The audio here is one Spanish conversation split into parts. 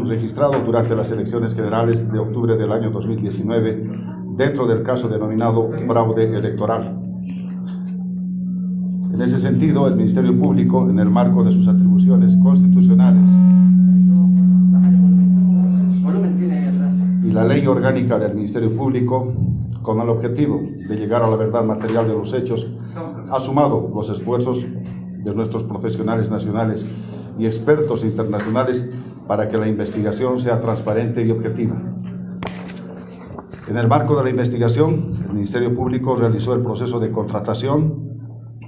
registrado durante las elecciones generales de octubre del año 2019 dentro del caso denominado fraude electoral. En ese sentido, el Ministerio Público, en el marco de sus atribuciones constitucionales y la Ley Orgánica del Ministerio Público, con el objetivo de llegar a la verdad material de los hechos, ha sumado los esfuerzos de nuestros profesionales nacionales y expertos internacionales para que la investigación sea transparente y objetiva. En el marco de la investigación, el Ministerio Público realizó el proceso de contratación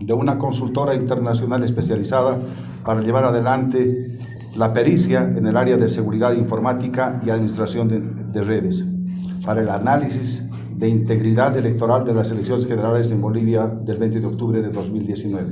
de una consultora internacional especializada para llevar adelante la pericia en el área de seguridad informática y administración de redes, para el análisis de integridad electoral de las elecciones generales en Bolivia del 20 de octubre de 2019.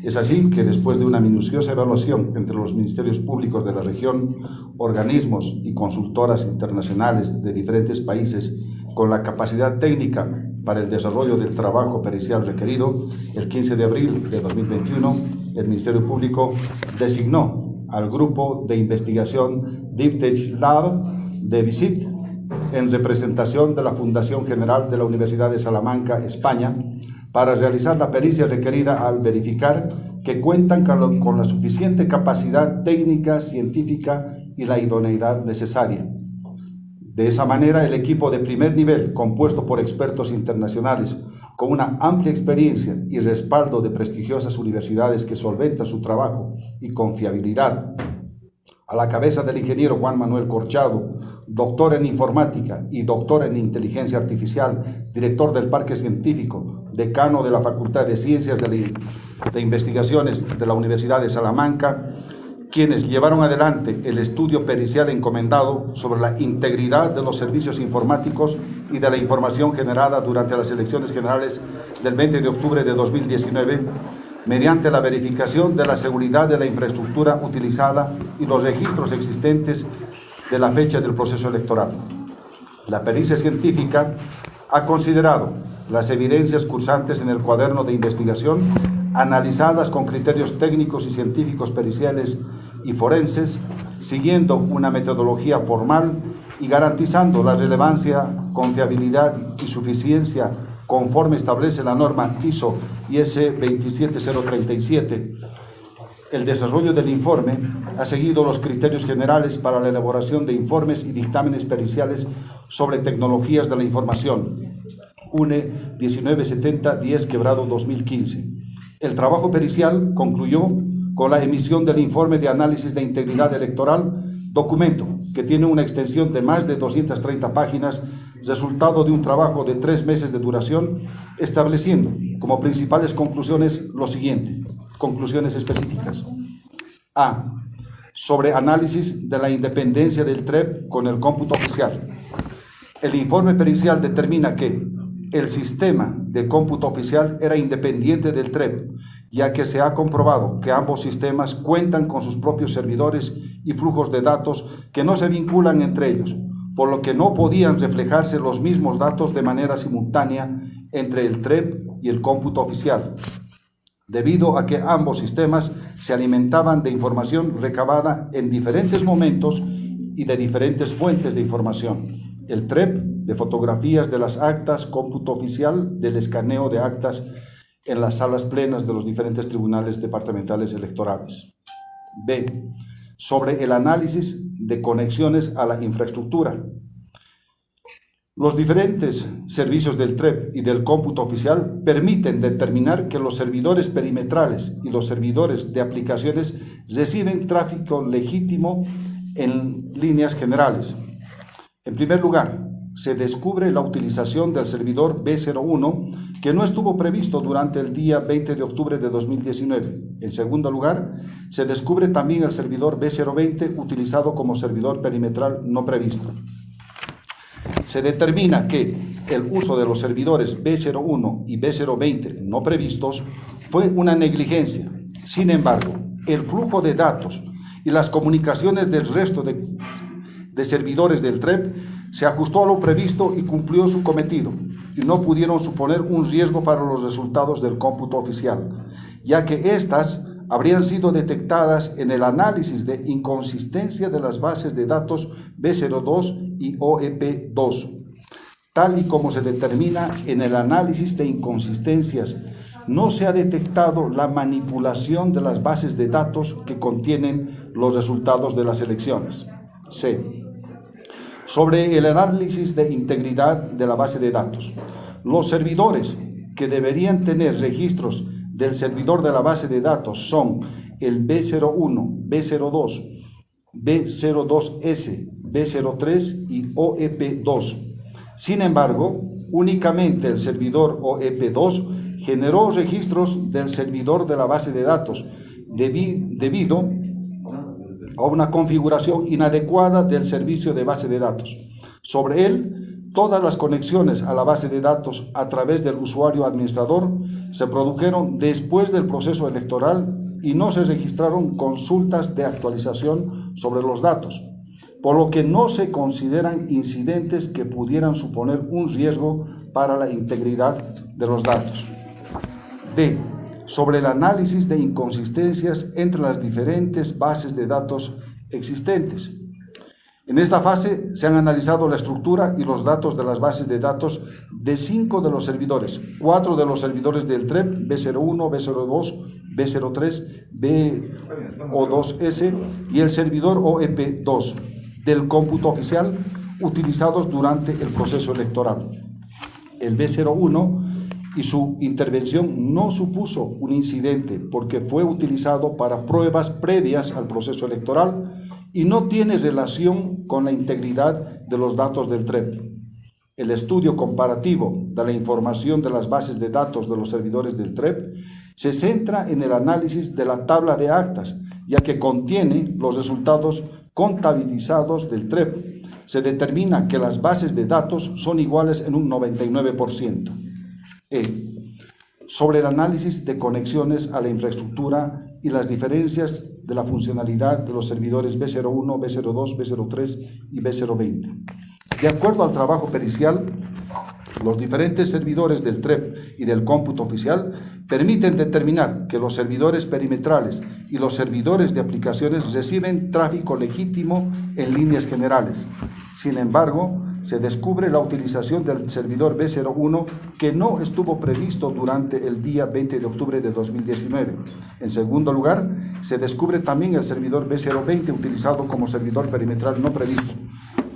Es así que después de una minuciosa evaluación entre los ministerios públicos de la región, organismos y consultoras internacionales de diferentes países con la capacidad técnica para el desarrollo del trabajo pericial requerido, el 15 de abril de 2021, el Ministerio Público designó al grupo de investigación Deep Tech Lab de VISIT en representación de la Fundación General de la Universidad de Salamanca, España, para realizar la pericia requerida al verificar que cuentan con la suficiente capacidad técnica, científica y la idoneidad necesaria. De esa manera, el equipo de primer nivel, compuesto por expertos internacionales con una amplia experiencia y respaldo de prestigiosas universidades que solventan su trabajo y confiabilidad, a la cabeza del ingeniero Juan Manuel Corchado, doctor en informática y doctor en inteligencia artificial, director del Parque Científico, decano de la Facultad de Ciencias de Investigaciones de la Universidad de Salamanca, quienes llevaron adelante el estudio pericial encomendado sobre la integridad de los servicios informáticos y de la información generada durante las elecciones generales del 20 de octubre de 2019, mediante la verificación de la seguridad de la infraestructura utilizada y los registros existentes de la fecha del proceso electoral. La pericia científica ha considerado las evidencias cursantes en el cuaderno de investigación, analizadas con criterios técnicos y científicos periciales y forenses, siguiendo una metodología formal y garantizando la relevancia, confiabilidad y suficiencia conforme establece la norma ISO IS 27037. El desarrollo del informe ha seguido los criterios generales para la elaboración de informes y dictámenes periciales sobre tecnologías de la información, UNE 1970-10/2015. El trabajo pericial concluyó con la emisión del informe de análisis de integridad electoral, documento que tiene una extensión de más de 230 páginas, resultado de un trabajo de 3 meses de duración, estableciendo como principales conclusiones lo siguiente: conclusiones específicas. A. Sobre análisis de la independencia del TREP con el cómputo oficial. El informe pericial determina que el sistema de cómputo oficial era independiente del TREP, ya que se ha comprobado que ambos sistemas cuentan con sus propios servidores y flujos de datos que no se vinculan entre ellos, por lo que no podían reflejarse los mismos datos de manera simultánea entre el TREP y el cómputo oficial, debido a que ambos sistemas se alimentaban de información recabada en diferentes momentos y de diferentes fuentes de información. El TREP de fotografías de las actas, cómputo oficial del escaneo de actas en las salas plenas de los diferentes tribunales departamentales electorales. B. Sobre el análisis de conexiones a la infraestructura. Los diferentes servicios del TREP y del cómputo oficial permiten determinar que los servidores perimetrales y los servidores de aplicaciones reciben tráfico legítimo en líneas generales. En primer lugar, se descubre la utilización del servidor B01, que no estuvo previsto durante el día 20 de octubre de 2019. En segundo lugar, se descubre también el servidor B020 utilizado como servidor perimetral no previsto. Se determina que el uso de los servidores B01 y B020 no previstos fue una negligencia. Sin embargo, el flujo de datos y las comunicaciones del resto de servidores del TREP se ajustó a lo previsto y cumplió su cometido, y no pudieron suponer un riesgo para los resultados del cómputo oficial, ya que éstas habrían sido detectadas en el análisis de inconsistencia de las bases de datos B02 y OEP2, tal y como se determina en el análisis de inconsistencias. No se ha detectado la manipulación de las bases de datos que contienen los resultados de las elecciones. C. Sobre el análisis de integridad de la base de datos. Los servidores que deberían tener registros del servidor de la base de datos son el B01, B02, B02S, B03 y OEP2. Sin embargo, únicamente el servidor OEP2 generó registros del servidor de la base de datos debido a una configuración inadecuada del servicio de base de datos. Sobre él, todas las conexiones a la base de datos a través del usuario administrador se produjeron después del proceso electoral y no se registraron consultas de actualización sobre los datos, por lo que no se consideran incidentes que pudieran suponer un riesgo para la integridad de los datos. D. Sobre el análisis de inconsistencias entre las diferentes bases de datos existentes. En esta fase se han analizado la estructura y los datos de las bases de datos de 5 de los servidores, 4 de los servidores del TREP, B01, B02, B03, B02S y el servidor OEP2 del cómputo oficial utilizados durante el proceso electoral. El B01 y su intervención no supuso un incidente porque fue utilizado para pruebas previas al proceso electoral y no tiene relación con la integridad de los datos del TREP. El estudio comparativo de la información de las bases de datos de los servidores del TREP se centra en el análisis de la tabla de actas, ya que contiene los resultados contabilizados del TREP. Se determina que las bases de datos son iguales en un 99%. Sobre el análisis de conexiones a la infraestructura y las diferencias de la funcionalidad de los servidores B01, B02, B03 y B020. De acuerdo al trabajo pericial, los diferentes servidores del TREP y del cómputo oficial permiten determinar que los servidores perimetrales y los servidores de aplicaciones reciben tráfico legítimo en líneas generales. Sin embargo, se descubre la utilización del servidor B01 que no estuvo previsto durante el día 20 de octubre de 2019. En segundo lugar, se descubre también el servidor B020 utilizado como servidor perimetral no previsto,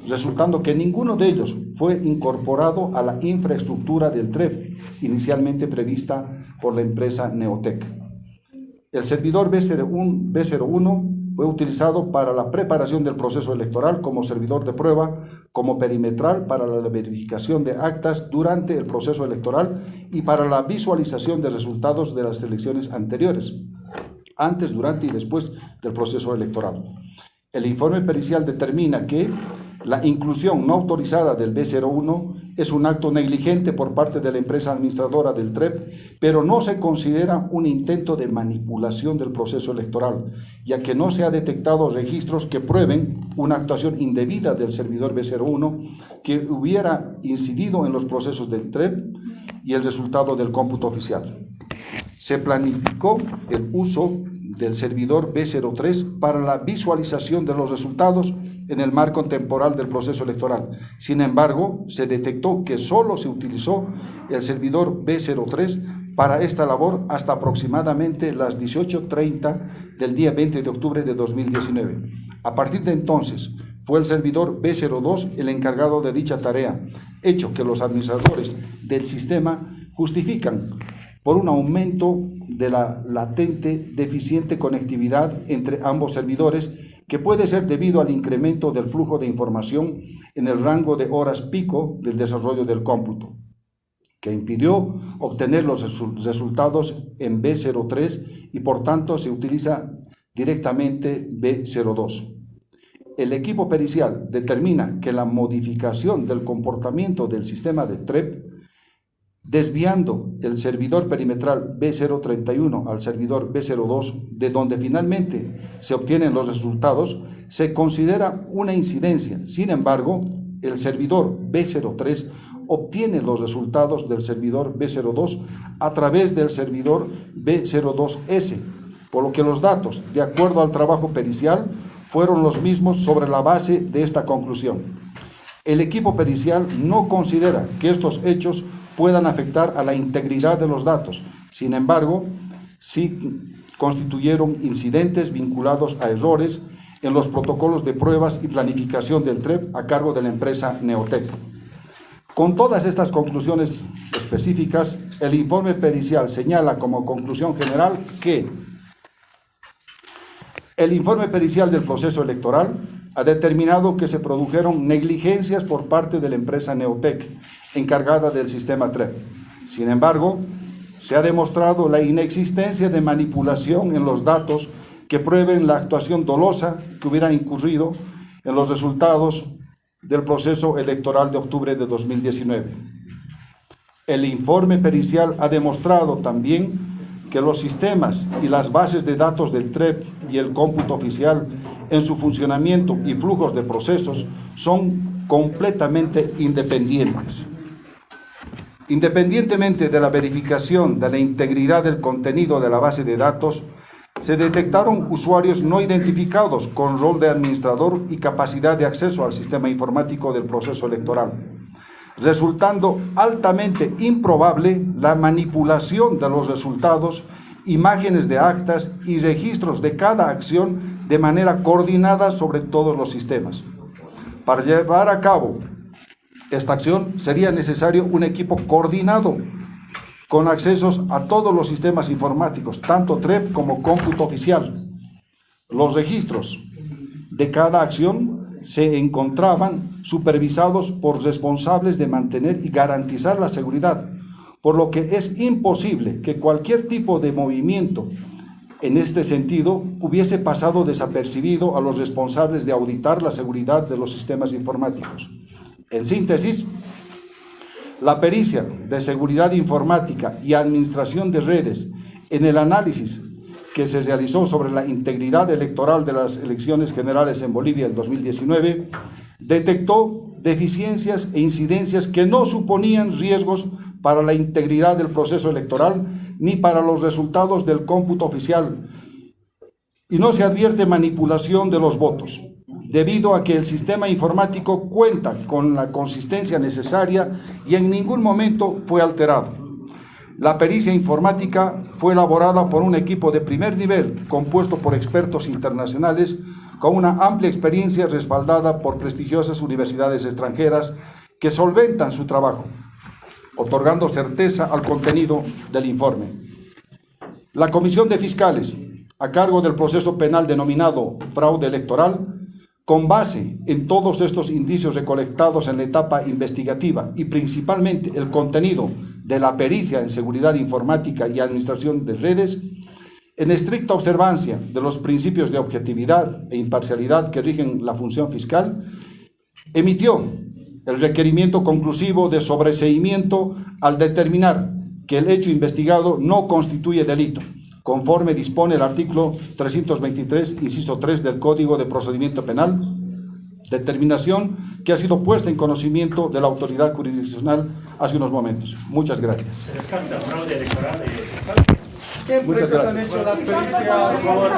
resultando que ninguno de ellos fue incorporado a la infraestructura del TREP, inicialmente prevista por la empresa Neotec. El servidor B01 fue utilizado para la preparación del proceso electoral como servidor de prueba, como perimetral para la verificación de actas durante el proceso electoral y para la visualización de resultados de las elecciones anteriores, antes, durante y después del proceso electoral. El informe pericial determina que la inclusión no autorizada del B01 es un acto negligente por parte de la empresa administradora del TREP, pero no se considera un intento de manipulación del proceso electoral, ya que no se ha detectado registros que prueben una actuación indebida del servidor B01 que hubiera incidido en los procesos del TREP y el resultado del cómputo oficial. Se planificó el uso del servidor B03 para la visualización de los resultados en el marco temporal del proceso electoral. Sin embargo, se detectó que solo se utilizó el servidor B03 para esta labor hasta aproximadamente las 18:30 del día 20 de octubre de 2019. A partir de entonces, fue el servidor B02 el encargado de dicha tarea, hecho que los administradores del sistema justifican por un aumento de la latente deficiente conectividad entre ambos servidores, que puede ser debido al incremento del flujo de información en el rango de horas pico del desarrollo del cómputo, que impidió obtener los resultados en B03 y por tanto se utiliza directamente B02. El equipo pericial determina que la modificación del comportamiento del sistema de TREP, desviando el servidor perimetral B031 al servidor B02, de donde finalmente se obtienen los resultados, se considera una incidencia. Sin embargo, el servidor B03 obtiene los resultados del servidor B02 a través del servidor B02S, por lo que los datos, de acuerdo al trabajo pericial, fueron los mismos sobre la base de esta conclusión. El equipo pericial no considera que estos hechos puedan afectar a la integridad de los datos. Sin embargo, sí constituyeron incidentes vinculados a errores en los protocolos de pruebas y planificación del TREP a cargo de la empresa Neotec. Con todas estas conclusiones específicas, el informe pericial señala como conclusión general que el informe pericial del proceso electoral ha determinado que se produjeron negligencias por parte de la empresa Neotec, encargada del sistema TREP. Sin embargo, se ha demostrado la inexistencia de manipulación en los datos que prueben la actuación dolosa que hubiera incurrido en los resultados del proceso electoral de octubre de 2019. El informe pericial ha demostrado también que los sistemas y las bases de datos del TREP y el cómputo oficial en su funcionamiento y flujos de procesos son completamente independientes. Independientemente de la verificación de la integridad del contenido de la base de datos, se detectaron usuarios no identificados con rol de administrador y capacidad de acceso al sistema informático del proceso electoral, resultando altamente improbable la manipulación de los resultados, imágenes de actas y registros de cada acción de manera coordinada sobre todos los sistemas. Para llevar a cabo esta acción sería necesario un equipo coordinado con accesos a todos los sistemas informáticos, tanto TREP como cómputo oficial. Los registros de cada acción se encontraban supervisados por responsables de mantener y garantizar la seguridad, por lo que es imposible que cualquier tipo de movimiento en este sentido hubiese pasado desapercibido a los responsables de auditar la seguridad de los sistemas informáticos. En síntesis, la pericia de seguridad informática y administración de redes en el análisis que se realizó sobre la integridad electoral de las elecciones generales en Bolivia en 2019, detectó deficiencias e incidencias que no suponían riesgos para la integridad del proceso electoral ni para los resultados del cómputo oficial, y no se advierte manipulación de los votos, debido a que el sistema informático cuenta con la consistencia necesaria y en ningún momento fue alterado. La pericia informática fue elaborada por un equipo de primer nivel compuesto por expertos internacionales con una amplia experiencia respaldada por prestigiosas universidades extranjeras que solventan su trabajo, otorgando certeza al contenido del informe. La Comisión de Fiscales, a cargo del proceso penal denominado fraude electoral, con base en todos estos indicios recolectados en la etapa investigativa y principalmente el contenido de la pericia en seguridad informática y administración de redes, en estricta observancia de los principios de objetividad e imparcialidad que rigen la función fiscal, emitió el requerimiento conclusivo de sobreseimiento al determinar que el hecho investigado no constituye delito, conforme dispone el artículo 323, inciso 3 del Código de Procedimiento Penal, determinación que ha sido puesta en conocimiento de la autoridad jurisdiccional hace unos momentos. Muchas gracias. Se descarta fraude electoral. ¿Qué empresas han hecho las pericias? Por favor.